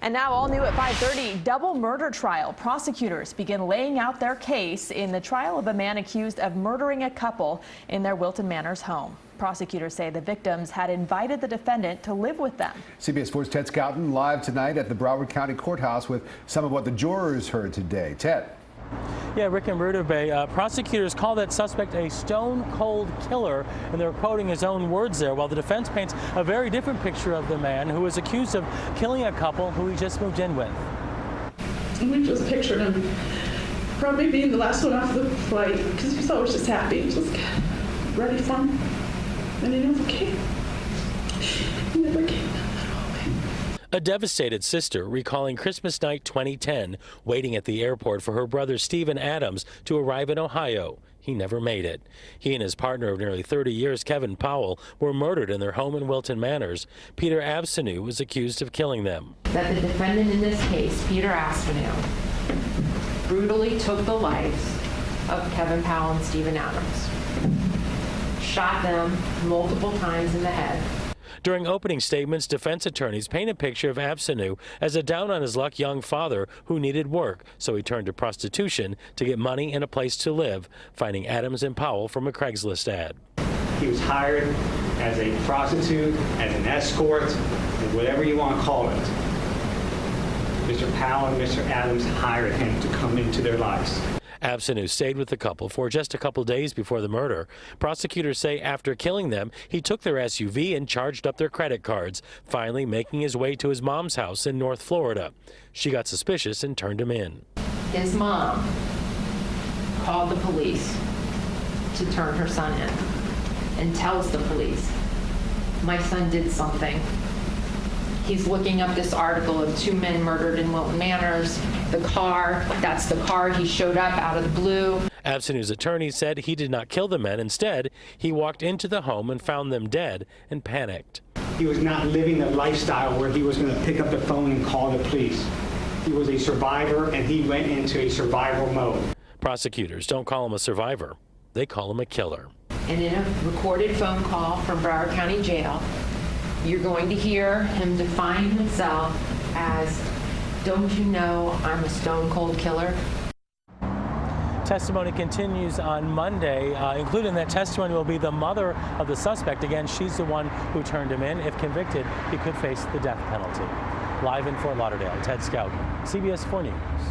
And now all new at 5:30, double murder trial. Prosecutors begin laying out their case in the trial of a man accused of murdering a couple in their Wilton Manors home. Prosecutors say the victims had invited the defendant to live with them. CBS 4's Ted Scouten live tonight at the Broward County Courthouse with some of what the jurors heard today. Ted. Yeah, Rick and Ruder Bay. Prosecutors call that suspect a stone-cold killer, and they're quoting his own words there, while the defense paints a very different picture of the man who was accused of killing a couple who he just moved in with. We just pictured him probably being the last one off the flight because he was always just happy, just ready for him. And he never came. He never came. A devastated sister recalling Christmas night 2010, waiting at the airport for her brother Stephen Adams to arrive in Ohio. He never made it. He and his partner of nearly 30 years, Kevin Powell, were murdered in their home in Wilton Manors. Peter Avsenew was accused of killing them. That the defendant in this case, Peter Avsenew, brutally took the lives of Kevin Powell and Stephen Adams, shot them multiple times in the head. During opening statements, defense attorneys paint a picture of Avsenew as a down-on-his-luck young father who needed work, so he turned to prostitution to get money and a place to live, finding Adams and Powell from a Craigslist ad. He was hired as a prostitute, as an escort, whatever you want to call it. Mr. Powell and Mr. Adams hired him to come into their lives. Avsenew stayed with the couple for just a couple days before the murder. Prosecutors say after killing them, he took their SUV and charged up their credit cards, finally making his way to his mom's house in North Florida. She got suspicious and turned him in. His mom called the police to turn her son in and tells the police, my son did something. He's looking up this article of two men murdered in Wilton Manors. The car, that's the car he showed up out of the blue. Avsenew's attorney said he did not kill the men. Instead, he walked into the home and found them dead and panicked. He was not living the lifestyle where he was going to pick up the phone and call the police. He was a survivor, and he went into a survival mode. Prosecutors don't call him a survivor. They call him a killer. And in a recorded phone call from Broward County Jail, you're going to hear him define himself as, don't you know I'm a stone-cold killer? Testimony continues on Monday. Included in that testimony will be the mother of the suspect. Again, she's the one who turned him in. If convicted, he could face the death penalty. Live in Fort Lauderdale, Ted Scouten, CBS 4 News.